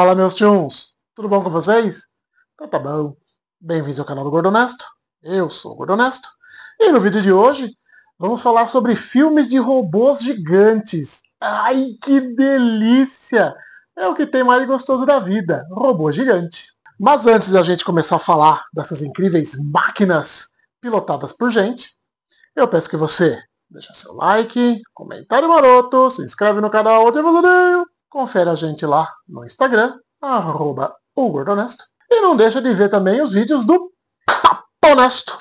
Fala, meus tchuns! Tudo bom com vocês? Então tá bom. Bem-vindos ao canal do Gordo Honesto. Eu sou o Gordo Honesto. E no vídeo de hoje, vamos falar sobre filmes de robôs gigantes. Ai, que delícia! É o que tem mais gostoso da vida, robô gigante. Mas antes da gente começar a falar dessas incríveis máquinas pilotadas por gente, eu peço que você deixe seu like, comentário maroto, se inscreve no canal, ativa o sininho, confere a gente lá no Instagram, @ogordohonesto, e não deixa de ver também os vídeos do Papo Honesto,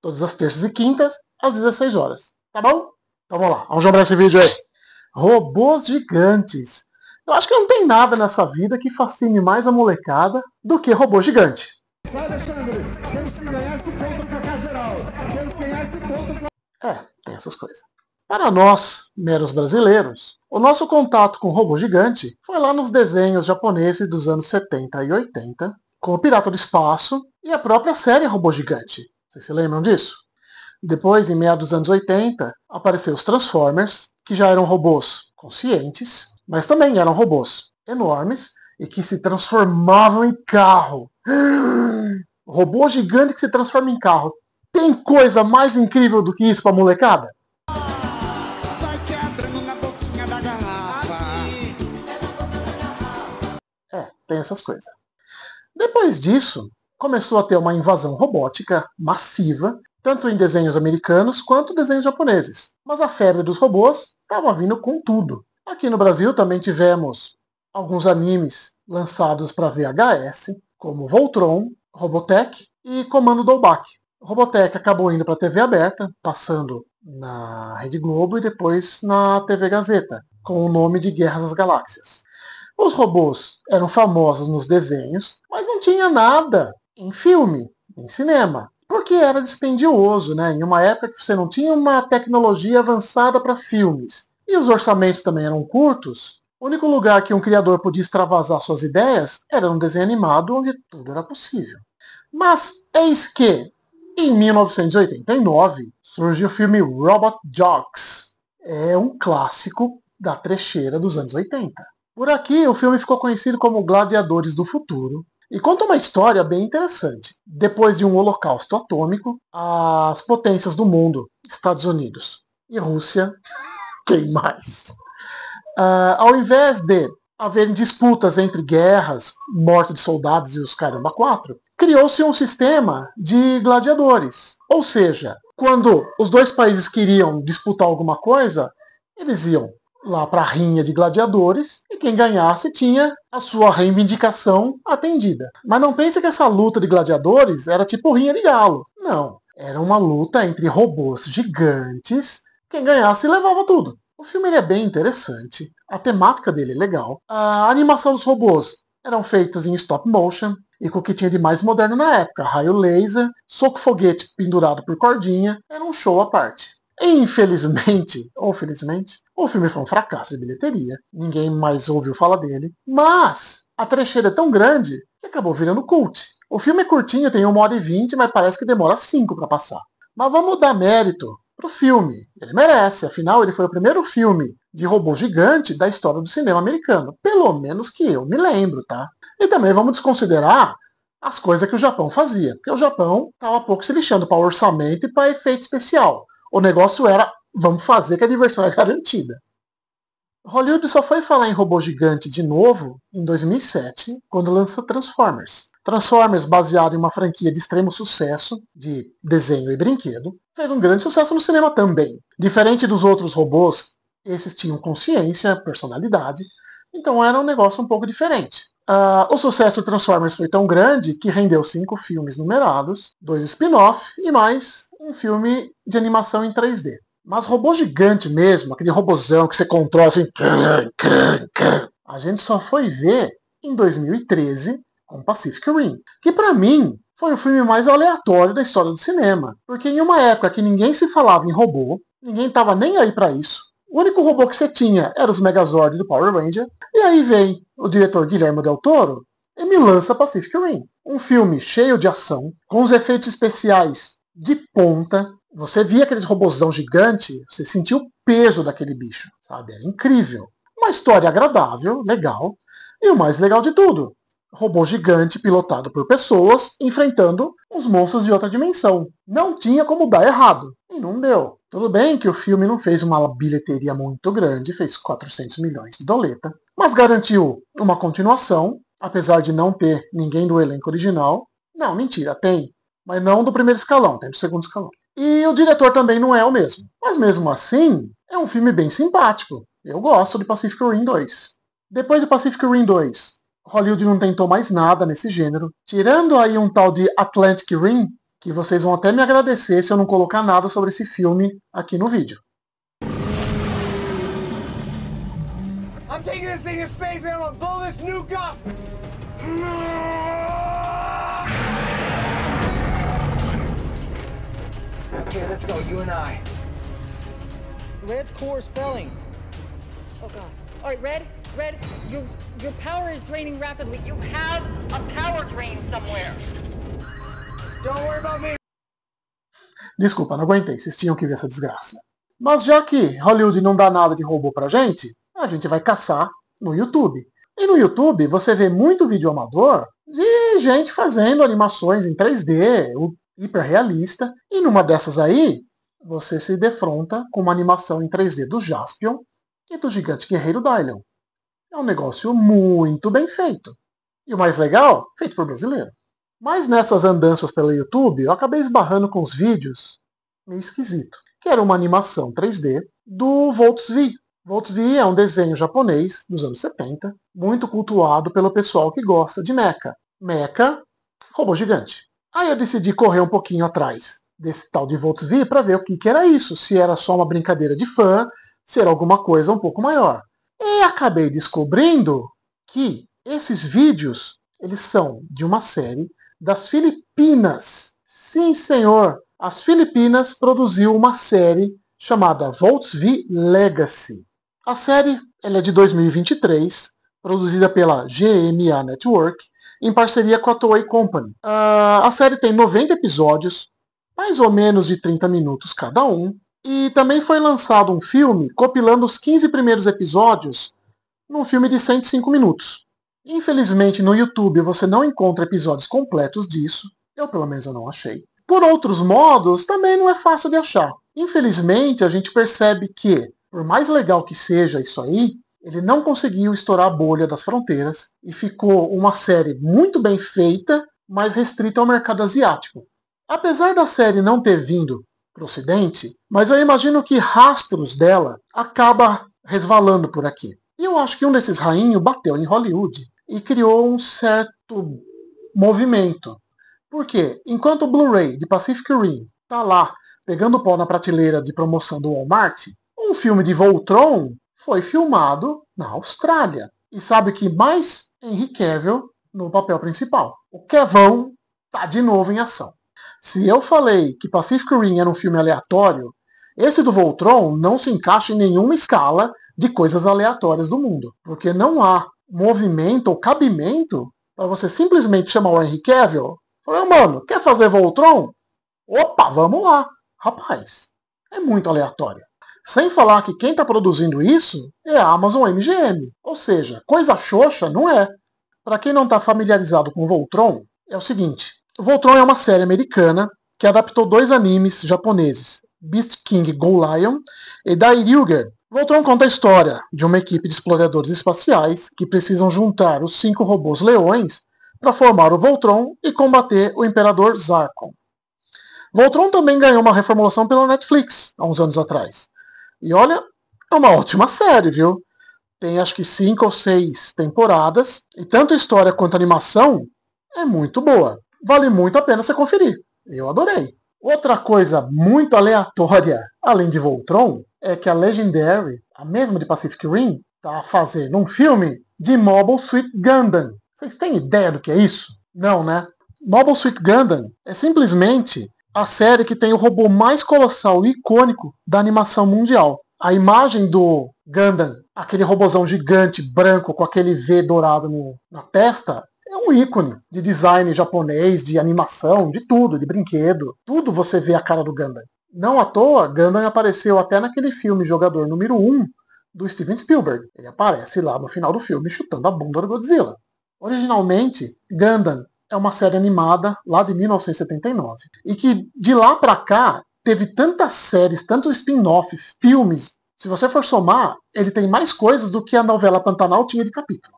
todas as terças e quintas, às 16 horas, tá bom? Então vamos lá, vamos jogar esse vídeo aí. Robôs gigantes. Eu acho que não tem nada nessa vida que fascine mais a molecada do que robô gigante. Alexandre, temos que ganhar esse ponto pra cá geral. Temos que ganhar esse ponto pra... Tem essas coisas. Para nós, meros brasileiros, o nosso contato com o robô gigante foi lá nos desenhos japoneses dos anos 70 e 80, com o Pirata do Espaço e a própria série Robô Gigante. Vocês se lembram disso? Depois, em meados dos anos 80, apareceu os Transformers, que já eram robôs conscientes, mas também eram robôs enormes e que se transformavam em carro. Robô gigante que se transforma em carro. Tem coisa mais incrível do que isso pra molecada? Vai quebrando na boquinha da garrafa. Tem essas coisas. Depois disso, começou a ter uma invasão robótica massiva, tanto em desenhos americanos quanto desenhos japoneses. Mas a febre dos robôs estava vindo com tudo. Aqui no Brasil também tivemos alguns animes lançados para VHS, como Voltron, Robotech e Comando Doubac. Robotech acabou indo para a TV aberta, passando na Rede Globo e depois na TV Gazeta, com o nome de Guerras das Galáxias. Os robôs eram famosos nos desenhos, mas não tinha nada em filme, em cinema, porque era dispendioso, né? Em uma época que você não tinha uma tecnologia avançada para filmes, e os orçamentos também eram curtos. O único lugar que um criador podia extravasar suas ideias era um desenho animado onde tudo era possível. Mas eis que, em 1989, surge o filme Robot Jox. É um clássico da trecheira dos anos 80. Por aqui, o filme ficou conhecido como Gladiadores do Futuro e conta uma história bem interessante. Depois de um holocausto atômico, as potências do mundo, Estados Unidos e Rússia, quem mais? Ao invés de haverem disputas entre guerras, morte de soldados e os caramba quatro, criou-se um sistema de gladiadores. Ou seja, quando os dois países queriam disputar alguma coisa, eles iam lá para a rinha de gladiadores e quem ganhasse tinha a sua reivindicação atendida. Mas não pense que essa luta de gladiadores era tipo rinha de galo. Não. Era uma luta entre robôs gigantes. Quem ganhasse levava tudo. O filme é bem interessante. A temática dele é legal. A animação dos robôs eram feitas em stop motion e com o que tinha de mais moderno na época. Raio laser, soco foguete pendurado por cordinha. Era um show à parte. Infelizmente, ou felizmente, o filme foi um fracasso de bilheteria. Ninguém mais ouviu falar dele. Mas a trecheira é tão grande que acabou virando cult. O filme é curtinho, tem 1h20, mas parece que demora 5 para passar. Mas vamos dar mérito pro filme. Ele merece, afinal ele foi o primeiro filme de robô gigante da história do cinema americano. Pelo menos que eu me lembro, tá? E também vamos desconsiderar as coisas que o Japão fazia. Porque o Japão estava pouco se lixando para orçamento e para efeito especial. O negócio era, vamos fazer que a diversão é garantida. Hollywood só foi falar em robô gigante de novo em 2007, quando lança Transformers. Transformers, baseado em uma franquia de extremo sucesso, de desenho e brinquedo, fez um grande sucesso no cinema também. Diferente dos outros robôs, esses tinham consciência, personalidade, então era um negócio um pouco diferente. O sucesso de Transformers foi tão grande que rendeu 5 filmes numerados, 2 spin-off e mais um filme de animação em 3D. Mas robô gigante mesmo, aquele robozão que você controla assim, a gente só foi ver em 2013 com Pacific Rim, que pra mim foi o filme mais aleatório da história do cinema, porque em uma época que ninguém se falava em robô, ninguém tava nem aí pra isso, o único robô que você tinha era os Megazord do Power Ranger, e aí vem o diretor Guillermo del Toro e me lança Pacific Rim, um filme cheio de ação, com os efeitos especiais de ponta. Você via aqueles robôzão gigante, você sentia o peso daquele bicho, sabe? Era incrível. Uma história agradável, legal, e o mais legal de tudo, robô gigante pilotado por pessoas enfrentando uns monstros de outra dimensão. Não tinha como dar errado, e não deu. Tudo bem que o filme não fez uma bilheteria muito grande, fez 400 milhões de doleta, mas garantiu uma continuação, apesar de não ter ninguém do elenco original. Não, mentira, tem, mas não do primeiro escalão, tem do segundo escalão. E o diretor também não é o mesmo. Mas mesmo assim, é um filme bem simpático. Eu gosto de Pacific Rim 2. Depois de Pacific Rim 2, Hollywood não tentou mais nada nesse gênero, tirando aí um tal de Atlantic Rim, que vocês vão até me agradecer se eu não colocar nada sobre esse filme aqui no vídeo. I'm taking this thing to space and I'm gonna blow this nuke up! Okay, let's go, you and I. Red's core is failing. Oh God. All right, Red, your power is draining rapidly. You have a power drain somewhere. Don't worry about me. Desculpa, não aguentei, vocês tinham que ver essa desgraça. Mas já que Hollywood não dá nada de robô pra gente, a gente vai caçar no YouTube. E no YouTube você vê muito vídeo amador de gente fazendo animações em 3D, hiperrealista, e numa dessas aí, você se defronta com uma animação em 3D do Jaspion e do gigante guerreiro Dylion. É um negócio muito bem feito. E o mais legal, feito por brasileiro. Mas nessas andanças pelo YouTube, eu acabei esbarrando com os vídeos meio esquisito, que era uma animação 3D do Volts V. Volts V é um desenho japonês dos anos 70, muito cultuado pelo pessoal que gosta de mecha. Mecha, robô gigante. Aí eu decidi correr um pouquinho atrás desse tal de Volts V para ver o que era isso, se era só uma brincadeira de fã, se era alguma coisa um pouco maior. E acabei descobrindo que esses vídeos, eles são de uma série das Filipinas. Sim, senhor, as Filipinas produziu uma série chamada Volts V Legacy. A série ela é de 2023, produzida pela GMA Network, em parceria com a Toei Company. A série tem 90 episódios, mais ou menos de 30 minutos cada um, e também foi lançado um filme compilando os 15 primeiros episódios num filme de 105 minutos. Infelizmente no YouTube você não encontra episódios completos disso, eu pelo menos eu não achei. Por outros modos, também não é fácil de achar. Infelizmente a gente percebe que, por mais legal que seja isso aí, ele não conseguiu estourar a bolha das fronteiras e ficou uma série muito bem feita, mas restrita ao mercado asiático. Apesar da série não ter vindo para o Ocidente, mas eu imagino que rastros dela acaba resvalando por aqui. E eu acho que um desses rainhos bateu em Hollywood e criou um certo movimento. Porque enquanto o Blu-ray de Pacific Rim está lá pegando pau na prateleira de promoção do Walmart, um filme de Voltron foi filmado na Austrália. E sabe que mais Henry Cavill no papel principal. O Kevão tá de novo em ação. Se eu falei que Pacific Rim era um filme aleatório, esse do Voltron não se encaixa em nenhuma escala de coisas aleatórias do mundo. Porque não há movimento ou cabimento para você simplesmente chamar o Henry Cavill e falar, mano, quer fazer Voltron? Opa, vamos lá. Rapaz, é muito aleatório. Sem falar que quem está produzindo isso é a Amazon MGM. Ou seja, coisa xoxa não é. Para quem não está familiarizado com Voltron, é o seguinte. Voltron é uma série americana que adaptou 2 animes japoneses, Beast King Go Lion e Dairyuger. Voltron conta a história de uma equipe de exploradores espaciais que precisam juntar os 5 robôs leões para formar o Voltron e combater o Imperador Zarkon. Voltron também ganhou uma reformulação pela Netflix há uns anos atrás. E olha, é uma ótima série, viu? Tem acho que 5 ou 6 temporadas, e tanto a história quanto a animação é muito boa. Vale muito a pena você conferir. Eu adorei. Outra coisa muito aleatória, além de Voltron, é que a Legendary, a mesma de Pacific Rim, está fazendo um filme de Mobile Suit Gundam. Vocês têm ideia do que é isso? Não, né? Mobile Suit Gundam é simplesmente a série que tem o robô mais colossal e icônico da animação mundial. A imagem do Gundam, aquele robôzão gigante branco com aquele V dourado na testa, é um ícone de design japonês, de animação, de tudo, de brinquedo. Tudo você vê a cara do Gundam. Não à toa, Gundam apareceu até naquele filme Jogador número 1 do Steven Spielberg. Ele aparece lá no final do filme chutando a bunda do Godzilla. Originalmente, Gundam é uma série animada lá de 1979 e que de lá para cá teve tantas séries, tantos spin-off, filmes. Se você for somar, ele tem mais coisas do que a novela Pantanal tinha de capítulo.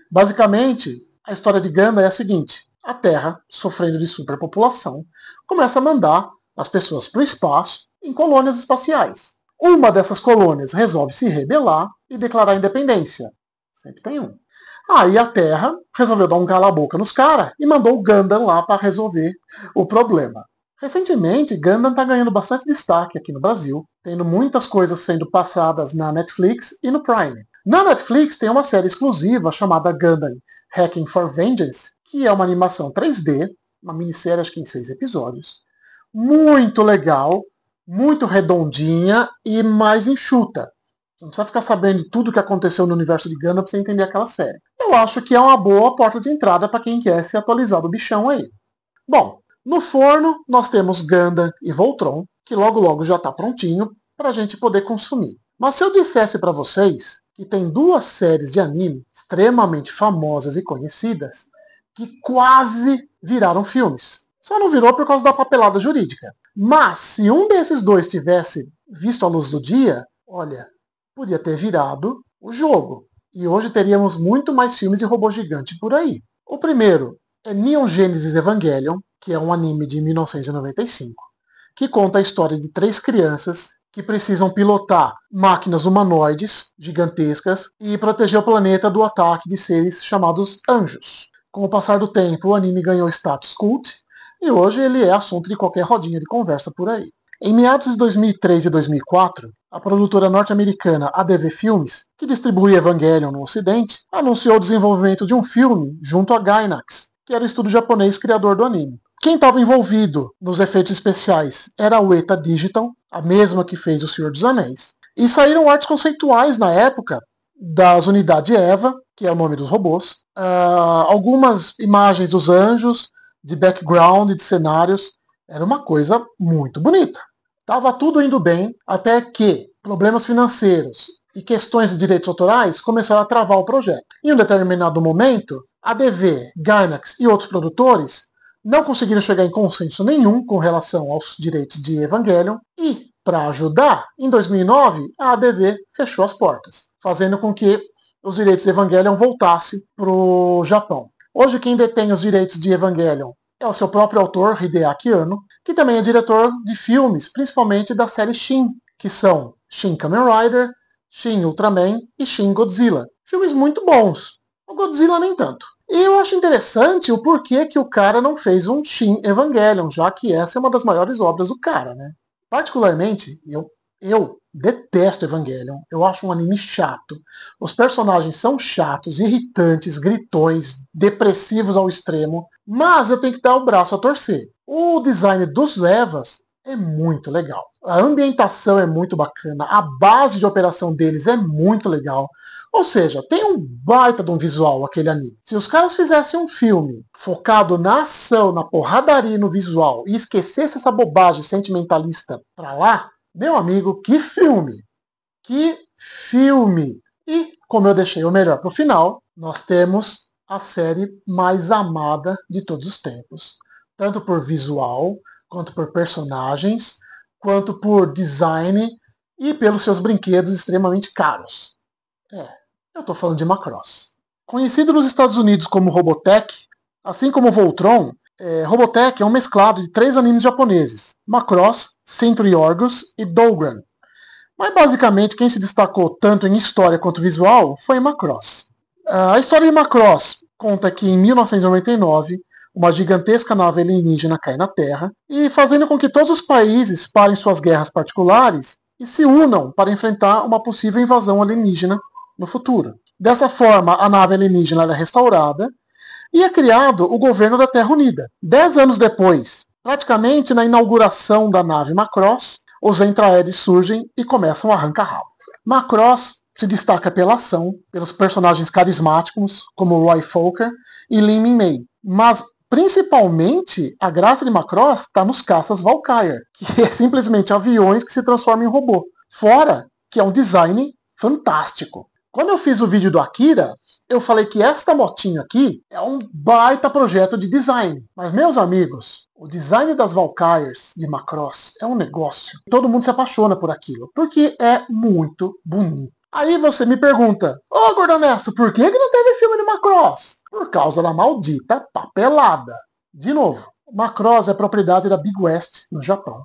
Basicamente, a história de Gundam é a seguinte: a Terra, sofrendo de superpopulação, começa a mandar as pessoas para o espaço em colônias espaciais. Uma dessas colônias resolve se rebelar e declarar independência. Sempre tem um. Aí a Terra resolveu dar um cala-boca nos caras e mandou o Gundam lá para resolver o problema. Recentemente, Gundam está ganhando bastante destaque aqui no Brasil, tendo muitas coisas sendo passadas na Netflix e no Prime. Na Netflix tem uma série exclusiva chamada Gundam Hacking for Vengeance, que é uma animação 3D, uma minissérie acho que em 6 episódios, muito legal, muito redondinha e mais enxuta. Você não precisa ficar sabendo tudo o que aconteceu no universo de Gundam para você entender aquela série. Eu acho que é uma boa porta de entrada para quem quer se atualizar do bichão aí. Bom, no forno nós temos Gundam e Voltron, que logo logo já está prontinho para a gente poder consumir. Mas se eu dissesse para vocês que tem 2 séries de anime extremamente famosas e conhecidas que quase viraram filmes. Só não virou por causa da papelada jurídica. Mas se um desses 2 tivesse visto a luz do dia, olha, podia ter virado o jogo. E hoje teríamos muito mais filmes de robô gigante por aí. O primeiro é Neon Genesis Evangelion, que é um anime de 1995, que conta a história de 3 crianças que precisam pilotar máquinas humanoides gigantescas e proteger o planeta do ataque de seres chamados anjos. Com o passar do tempo, o anime ganhou status cult e hoje ele é assunto de qualquer rodinha de conversa por aí. Em meados de 2003 e 2004, a produtora norte-americana ADV Filmes, que distribui Evangelion no Ocidente, anunciou o desenvolvimento de um filme junto a Gainax, que era o estúdio japonês criador do anime. Quem estava envolvido nos efeitos especiais era a Weta Digital, a mesma que fez O Senhor dos Anéis. E saíram artes conceituais na época das unidades EVA, que é o nome dos robôs, algumas imagens dos anjos, de background, de cenários. Era uma coisa muito bonita. Estava tudo indo bem, até que problemas financeiros e questões de direitos autorais começaram a travar o projeto. Em um determinado momento, a ADV, Gainax e outros produtores não conseguiram chegar em consenso nenhum com relação aos direitos de Evangelion e, para ajudar, em 2009, a ADV fechou as portas, fazendo com que os direitos de Evangelion voltassem para o Japão. Hoje quem detém os direitos de Evangelion é o seu próprio autor, Hideaki Anno, que também é diretor de filmes, principalmente da série Shin, que são Shin Kamen Rider, Shin Ultraman e Shin Godzilla. Filmes muito bons. O Godzilla nem tanto. E eu acho interessante o porquê que o cara não fez um Shin Evangelion, já que essa é uma das maiores obras do cara, né? Particularmente, eu detesto Evangelion. Eu acho um anime chato. Os personagens são chatos, irritantes, gritões, depressivos ao extremo. Mas eu tenho que dar o braço a torcer. O design dos Evas é muito legal. A ambientação é muito bacana. A base de operação deles é muito legal. Ou seja, tem um baita de um visual aquele anime. Se os caras fizessem um filme focado na ação, na porradaria no visual e esquecesse essa bobagem sentimentalista pra lá, meu amigo, que filme! Que filme! E, como eu deixei o melhor pro final, nós temos a série mais amada de todos os tempos. Tanto por visual, quanto por personagens, quanto por design e pelos seus brinquedos extremamente caros. Eu estou falando de Macross. Conhecido nos Estados Unidos como Robotech, assim como Voltron, Robotech é um mesclado de 3 animes japoneses: Macross, Century Orgus e Dougan. Mas basicamente quem se destacou tanto em história quanto visual foi Macross. A história de Macross conta que em 1999 uma gigantesca nave alienígena cai na Terra e fazendo com que todos os países parem suas guerras particulares e se unam para enfrentar uma possível invasão alienígena no futuro. Dessa forma, a nave alienígena é restaurada e é criado o governo da Terra Unida. 10 anos depois, praticamente na inauguração da nave Macross, os Entraedes surgem e começam a arrancar rabo. Macross se destaca pela ação, pelos personagens carismáticos, como Roy Fokker e Lin Min-mei. Mas, principalmente, a graça de Macross está nos caças Valkyrie, que é simplesmente aviões que se transformam em robô. Fora que é um design fantástico. Quando eu fiz o vídeo do Akira, eu falei que esta motinha aqui é um baita projeto de design. Mas, meus amigos, o design das Valkyries de Macross é um negócio. Todo mundo se apaixona por aquilo, porque é muito bonito. Aí você me pergunta, ô Gordonesto, por que não teve filme de Macross? Por causa da maldita papelada. De novo, Macross é propriedade da Big West, no Japão.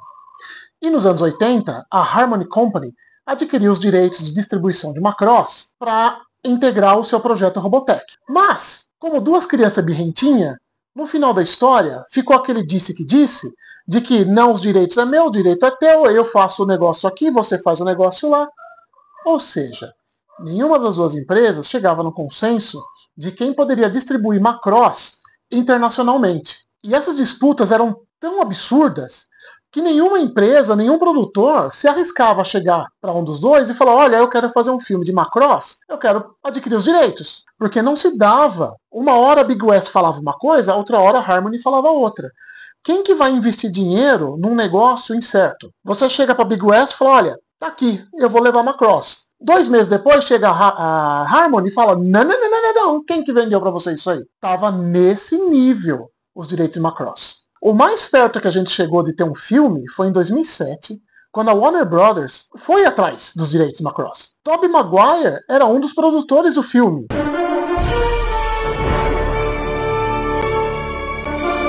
E nos anos 80, a Harmony Company adquiriu os direitos de distribuição de Macross para integrar o seu projeto Robotech. Mas, como duas crianças birrentinhas, no final da história ficou aquele disse que disse, de que não, os direitos é meu, o direito é teu, eu faço o negócio aqui, você faz o negócio lá. Ou seja, nenhuma das duas empresas chegava no consenso de quem poderia distribuir Macross internacionalmente. E essas disputas eram tão absurdas que nenhuma empresa, nenhum produtor se arriscava a chegar para um dos dois e falar, olha, eu quero fazer um filme de Macross, eu quero adquirir os direitos. Porque não se dava. Uma hora a Big West falava uma coisa, outra hora a Harmony falava outra. Quem que vai investir dinheiro num negócio incerto? Você chega para a Big West e fala, olha, tá aqui, eu vou levar Macross. 2 meses depois chega a Harmony e fala, não, quem que vendeu para você isso aí? Tava nesse nível os direitos de Macross. O mais perto que a gente chegou de ter um filme foi em 2007, quando a Warner Brothers foi atrás dos direitos de Macross. Tobey Maguire era um dos produtores do filme.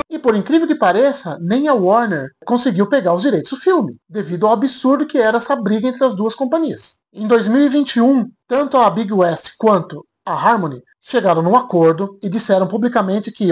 E por incrível que pareça, nem a Warner conseguiu pegar os direitos do filme, devido ao absurdo que era essa briga entre as duas companhias. Em 2021, tanto a Big West quanto a Harmony chegaram num acordo e disseram publicamente que,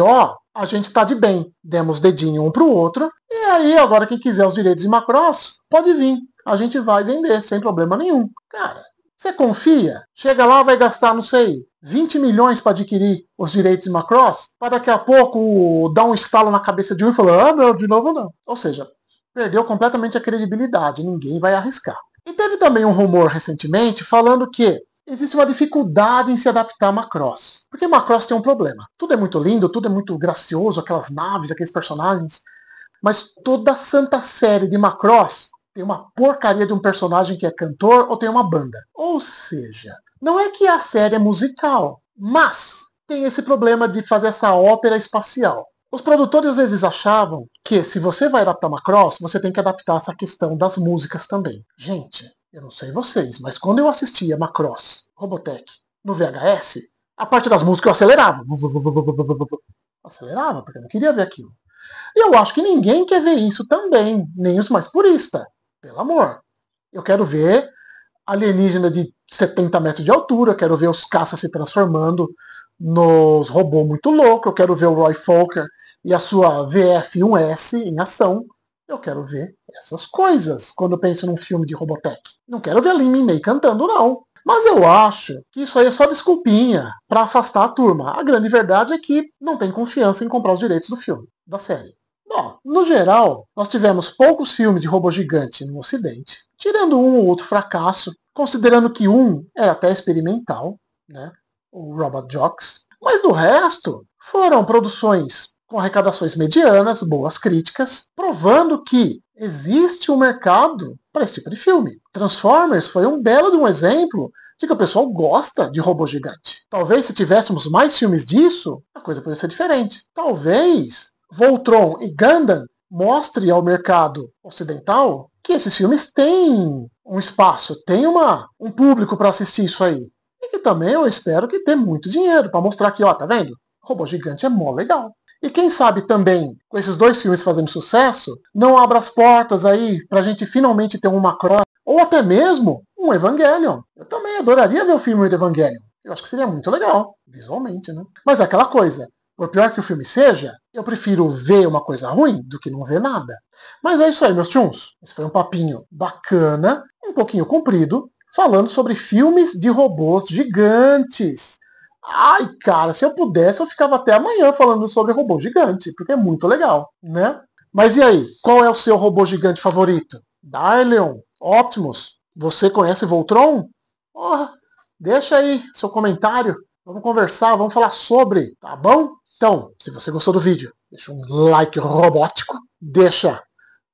a gente tá de bem, demos dedinho um pro outro, e aí agora quem quiser os direitos de Macross, pode vir, a gente vai vender sem problema nenhum. Cara, você confia? Chega lá, vai gastar, não sei, 20 milhões para adquirir os direitos de Macross, para daqui a pouco dar um estalo na cabeça de um e falar, não, de novo não. Ou seja, perdeu completamente a credibilidade, ninguém vai arriscar. E teve também um rumor recentemente falando que existe uma dificuldade em se adaptar a Macross. Porque Macross tem um problema. Tudo é muito lindo, tudo é muito gracioso, aquelas naves, aqueles personagens. Mas toda a santa série de Macross tem uma porcaria de um personagem que é cantor ou tem uma banda. Ou seja, não é que a série é musical, mas tem esse problema de fazer essa ópera espacial. Os produtores às vezes achavam que se você vai adaptar Macross, você tem que adaptar essa questão das músicas também. Gente, eu não sei vocês, mas quando eu assistia Macross, Robotech, no VHS, a parte das músicas eu acelerava. Acelerava, porque eu não queria ver aquilo. E eu acho que ninguém quer ver isso também, nem os mais puristas. Pelo amor. Eu quero ver alienígena de 70 metros de altura, eu quero ver os caças se transformando nos robôs muito loucos, eu quero ver o Roy Fokker e a sua VF-1S em ação. Eu quero ver essas coisas quando eu penso num filme de Robotech. Não quero ver a Lin May cantando, não. Mas eu acho que isso aí é só desculpinha para afastar a turma. A grande verdade é que não tem confiança em comprar os direitos do filme, da série. Bom, no geral, nós tivemos poucos filmes de robô gigante no Ocidente, tirando um ou outro fracasso, considerando que um era até experimental, né? O Robot Jox. Mas do resto, foram produções com arrecadações medianas, boas críticas, provando que existe um mercado para esse tipo de filme. Transformers foi um belo de um exemplo de que o pessoal gosta de robô gigante. Talvez se tivéssemos mais filmes disso, a coisa poderia ser diferente. Talvez Voltron e Gundam mostre ao mercado ocidental que esses filmes têm um espaço, têm um público para assistir isso aí. E que também eu espero que tenha muito dinheiro para mostrar que, tá vendo? Robô gigante é mó legal. E quem sabe também, com esses 2 filmes fazendo sucesso, não abra as portas aí pra gente finalmente ter um Macross, ou até mesmo um Evangelion. Eu também adoraria ver o filme do Evangelion. Eu acho que seria muito legal, visualmente, né? Mas é aquela coisa, por pior que o filme seja, eu prefiro ver uma coisa ruim do que não ver nada. Mas é isso aí, meus tchuns. Esse foi um papinho bacana, um pouquinho comprido, falando sobre filmes de robôs gigantes. Ai, cara, se eu pudesse, eu ficava até amanhã falando sobre robô gigante, porque é muito legal, né? Mas e aí, qual é o seu robô gigante favorito? Daileon? Optimus? Você conhece Voltron? Deixa aí seu comentário, vamos conversar, vamos falar sobre, tá bom? Então, se você gostou do vídeo, deixa um like robótico, deixa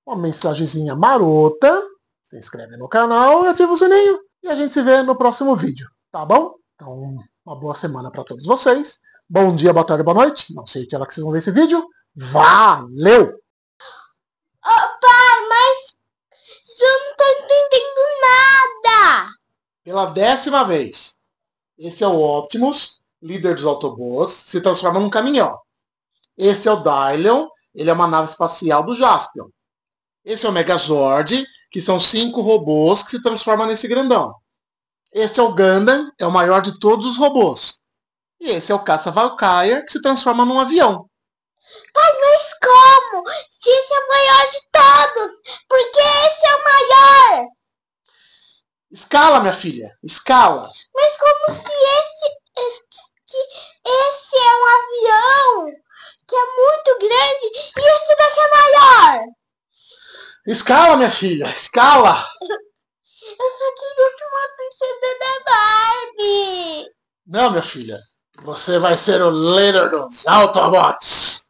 uma mensagenzinha marota, se inscreve no canal e ativa o sininho. E a gente se vê no próximo vídeo, tá bom? Então, uma boa semana para todos vocês. Bom dia, boa tarde, boa noite. Não sei que hora que vocês vão ver esse vídeo. Valeu! Ô pai, mas eu não tô entendendo nada! Pela 10ª vez. Esse é o Optimus, líder dos Autobots, se transforma num caminhão. Esse é o Dylion, ele é uma nave espacial do Jaspion. Esse é o Megazord, que são 5 robôs que se transformam nesse grandão. Esse é o Gundam, é o maior de todos os robôs. E esse é o Caça Valkyrie, que se transforma num avião. Pai, mas como? Se esse é o maior de todos, por que esse é o maior? Escala, minha filha, escala. Mas como se esse é um avião que é muito grande e esse daqui é maior? Escala, minha filha, escala. Eu só queria ser uma princesa da Barbie. Não, minha filha, você vai ser o líder dos Autobots.